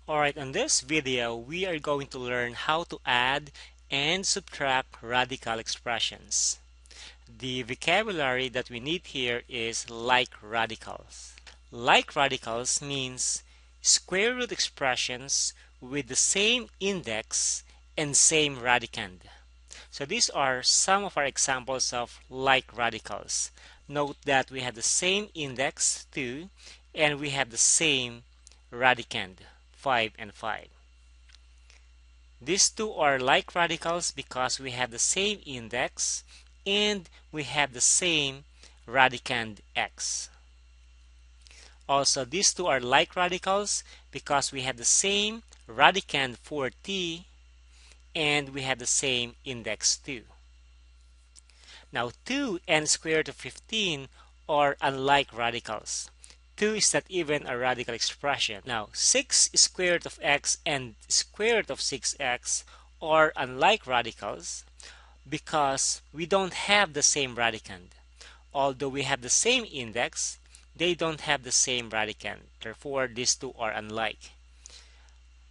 Alright, in this video, we are going to learn how to add and subtract radical expressions. The vocabulary that we need here is like radicals. Like radicals means square root expressions with the same index and same radicand. So these are some of our examples of like radicals. Note that we have the same index 2 and we have the same radicand 5 and 5. These two are like radicals because we have the same index and we have the same radicand x. Also, these two are like radicals because we have the same radicand for t and we have the same index 2. Now 2 and square root of 15 are unlike radicals. 2 is not even a radical expression. Now 6 square root of x and square root of 6x are unlike radicals because we don't have the same radicand. Although we have the same index, they don't have the same radicand. Therefore, these two are unlike.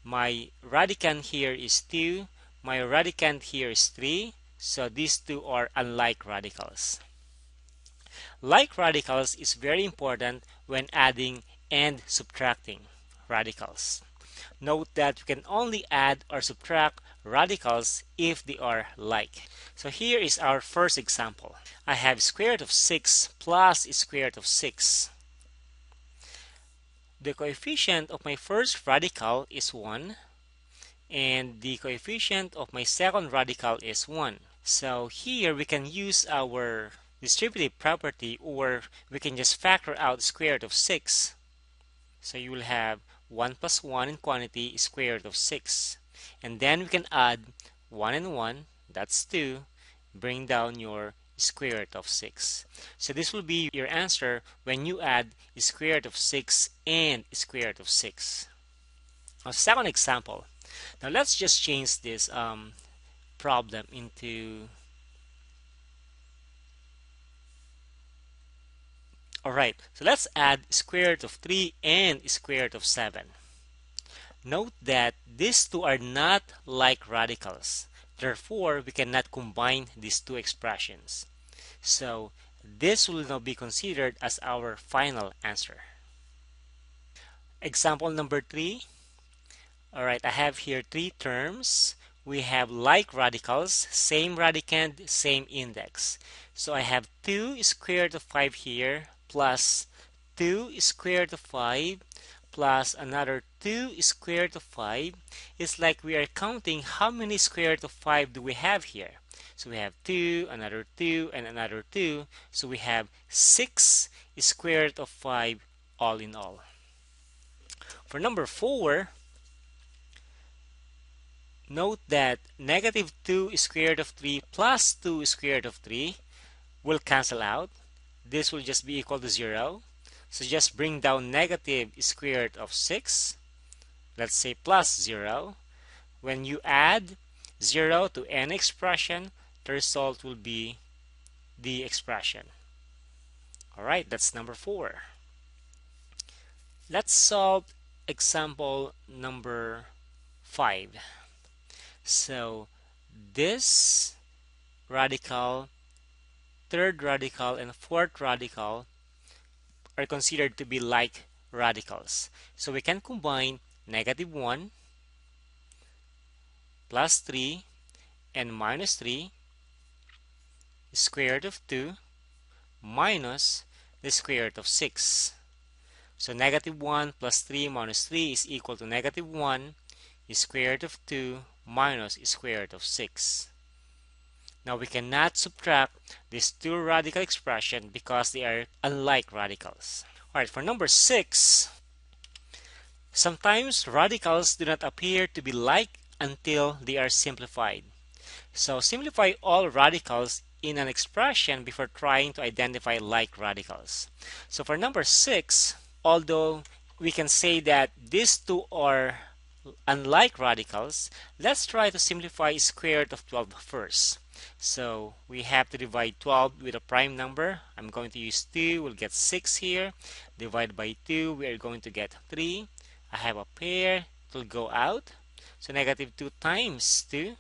My radicand here is 2, my radicand here is 3, so these two are unlike radicals. Like radicals is very important when adding and subtracting radicals. Note that we can only add or subtract radicals if they are like. So here is our first example. I have square root of 6 plus square root of 6. The coefficient of my first radical is 1 and the coefficient of my second radical is 1. So here we can use our distributive property, or we can just factor out square root of 6. So you will have 1 plus 1 in quantity is square root of 6. And then we can add 1 and 1, that's 2, bring down your square root of 6. So this will be your answer when you add square root of 6 and square root of 6. Now, second example. Now let's just change this problem into... Alright, so let's add square root of 3 and square root of 7. Note that these two are not like radicals. Therefore, we cannot combine these two expressions. So, this will now be considered as our final answer. Example number 3. Alright, I have here 3 terms. We have like radicals, same radicand, same index. So I have 2 square root of 5 here, plus 2 square root of 5, plus another 2 square root of 5. It's like we are counting how many square root of 5 do we have here. So we have 2, another 2, and another 2. So we have 6 square root of 5 all in all. For number 4, note that negative 2 square root of 3 plus 2 square root of 3 will cancel out. This will just be equal to 0. So just bring down negative square root of 6. Let's say plus 0. When you add 0 to any expression, the result will be the expression. Alright, that's number 4. Let's solve example number 5. So this radical, third radical, and fourth radical are considered to be like radicals. So we can combine negative 1 plus 3 and minus 3 square root of 2 minus the square root of 6. So negative 1 plus 3 minus 3 is equal to negative 1 square root of 2 minus square root of 6. Now we cannot subtract these two radical expressions because they are unlike radicals. Alright, for number 6, sometimes radicals do not appear to be like until they are simplified. So simplify all radicals in an expression before trying to identify like radicals. So for number 6, although we can say that these two are unlike radicals, let's try to simplify square root of 12 first. So we have to divide 12 with a prime number. I'm going to use 2, we'll get 6 here. Divide by 2, we are going to get 3. I have a pair, it will go out. So negative 2 times 2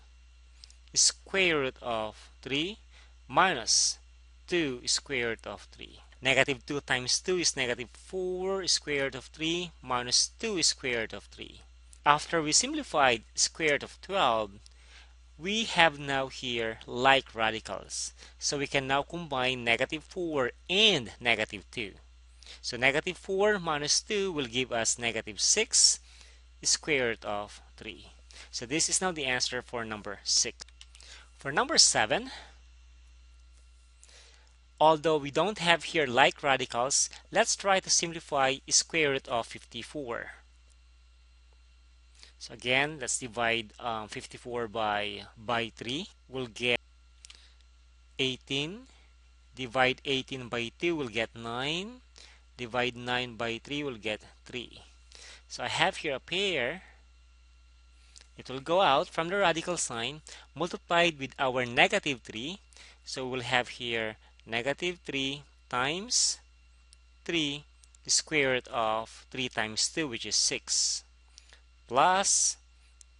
is square root of 3 minus 2 square root of 3. Negative 2 times 2 is negative 4 square root of 3 minus 2 square root of 3. After we simplified square root of 12, we have now here like radicals. So we can now combine negative 4 and negative 2. So negative 4 minus 2 will give us negative 6 square root of 3. So this is now the answer for number 6. For number 7, although we don't have here like radicals, let's try to simplify square root of 54. So again, let's divide 54 by 3. We'll get 18. Divide 18 by 2, we'll get 9. Divide 9 by 3, we'll get 3. So I have here a pair. It will go out from the radical sign multiplied with our negative 3. So we'll have here negative 3 times 3, the square root of 3 times 2, which is 6, plus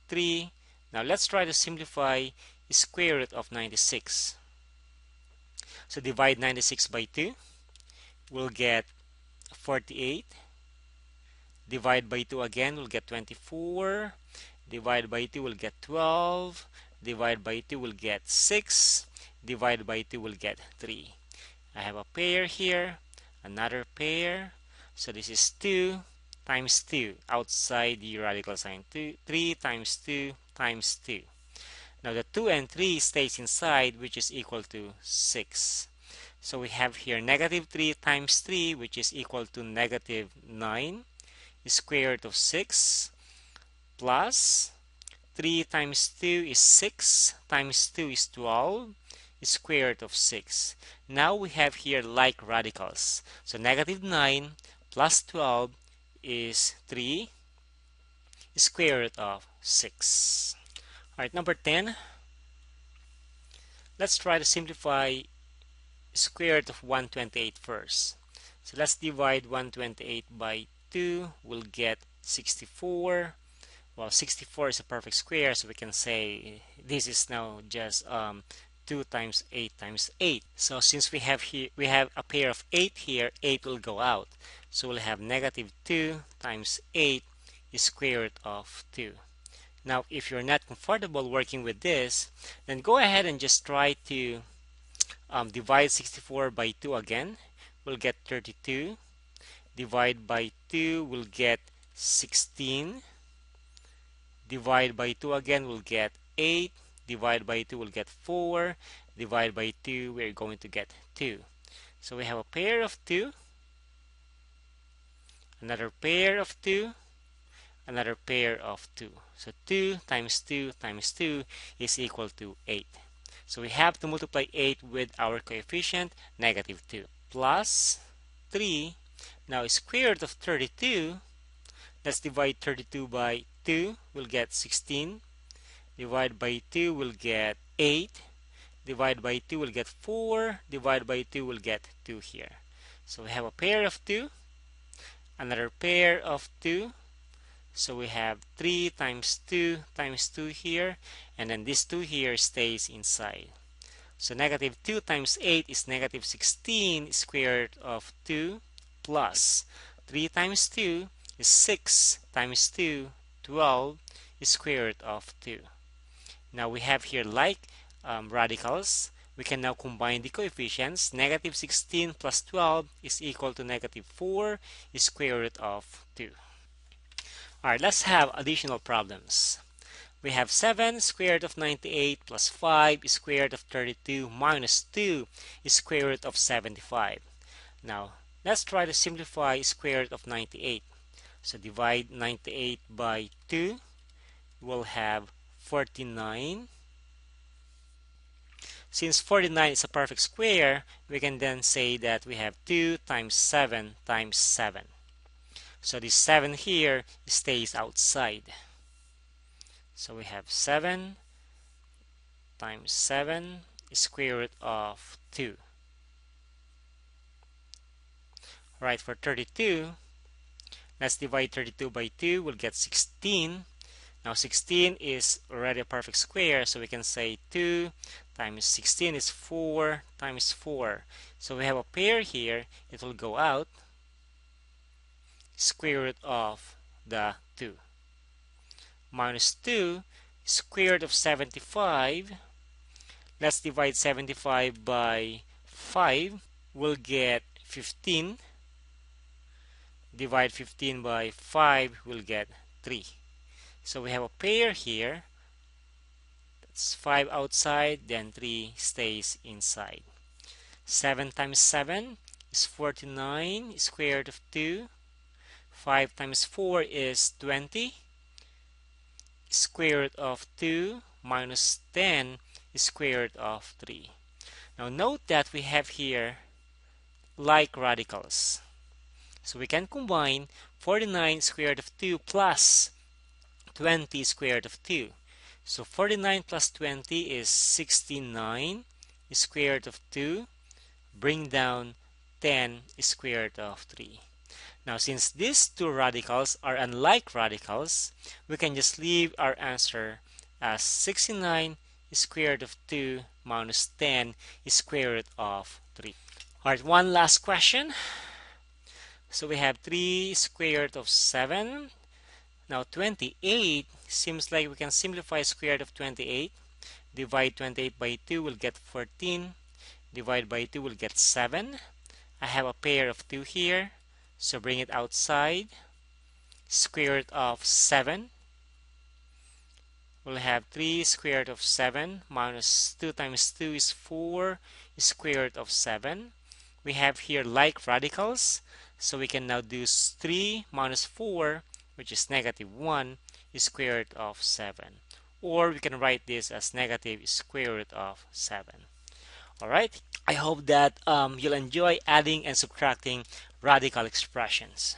3. Now let's try to simplify the square root of 96. So divide 96 by 2. We'll get 48. Divide by 2 again, we'll get 24. Divide by 2 will get 12. Divide by 2 will get 6. Divide by 2 will get 3. I have a pair here, another pair. So this is 2 times 2 outside the radical sign. 3 times 2 times 2. Now the 2 and 3 stays inside, which is equal to 6. So we have here negative 3 times 3, which is equal to negative 9. The square root of 6 plus 3 times 2 is 6 times 2 is 12, the square root of 6. Now we have here like radicals. So negative 9 plus 12 is 3, the square root of 6. Alright, number 10. Let's try to simplify square root of 128 first. So let's divide 128 by 2. We'll get 64. Well, 64 is a perfect square, so we can say this is now just 2 times 8 times 8. So since we have a pair of 8 here, 8 will go out. So we'll have negative 2 times 8 is square root of 2. Now, if you're not comfortable working with this, then go ahead and just try to divide 64 by 2 again. We'll get 32. Divide by 2, we'll get 16. Divide by 2 again, we'll get 8. Divide by 2, we'll get 4. Divide by 2, we're going to get 2. So we have a pair of 2, another pair of 2, another pair of 2. So 2 times 2 times 2 is equal to 8. So we have to multiply 8 with our coefficient negative 2 plus 3. Now square root of 32, let's divide 32 by 2, we'll get 16. Divide by 2, we'll get 8. Divide by 2, we'll get 4. Divide by 2, we'll get 2 here. So we have a pair of 2, another pair of 2. So we have 3 times 2 times 2 here, and then this 2 here stays inside. So negative 2 times 8 is negative 16 square root of 2 plus 3 times 2 is 6 times 2, 12 square root of 2. Now we have here like radicals. We can now combine the coefficients. Negative 16 plus 12 is equal to negative 4 square root of 2. Alright, let's have additional problems. We have 7 square root of 98 plus 5 square root of 32 minus 2 square root of 75. Now, let's try to simplify square root of 98. So divide 98 by 2. We'll have 49. Since 49 is a perfect square, we can then say that we have 2 times 7 times 7. So this 7 here stays outside. So we have 7 times 7 square root of 2. Right, for 32, Let's divide 32 by 2. We'll get 16. Now 16 is already a perfect square, so we can say 2 times 16 is 4 times 4. So we have a pair here. It will go out. Square root of the 2. Minus 2, square root of 75. Let's divide 75 by 5. We'll get 15. Divide 15 by 5, we'll get 3. So we have a pair here. That's 5 outside, then 3 stays inside. 7 times 7 is 49, square root of 2. 5 times 4 is 20. Square root of 2 minus 10 is square root of 3. Now note that we have here like radicals. So we can combine 49 square root of 2 plus 20 square root of 2. So 49 plus 20 is 69 square root of 2. Bring down 10 square root of 3. Now since these two radicals are unlike radicals, we can just leave our answer as 69 square root of 2 minus 10 square root of 3. Alright, one last question. So we have 3 square root of 7. Now 28, seems like we can simplify square root of 28. Divide 28 by 2, we'll get 14. Divide by 2, we'll get 7. I have a pair of 2 here, so bring it outside. Square root of 7. We'll have 3 square root of 7 minus 2 times 2 is 4 square root of 7. We have here like radicals, so we can now do 3 minus 4, which is negative 1, square root of 7. Or we can write this as negative square root of 7. Alright, I hope that you'll enjoy adding and subtracting radical expressions.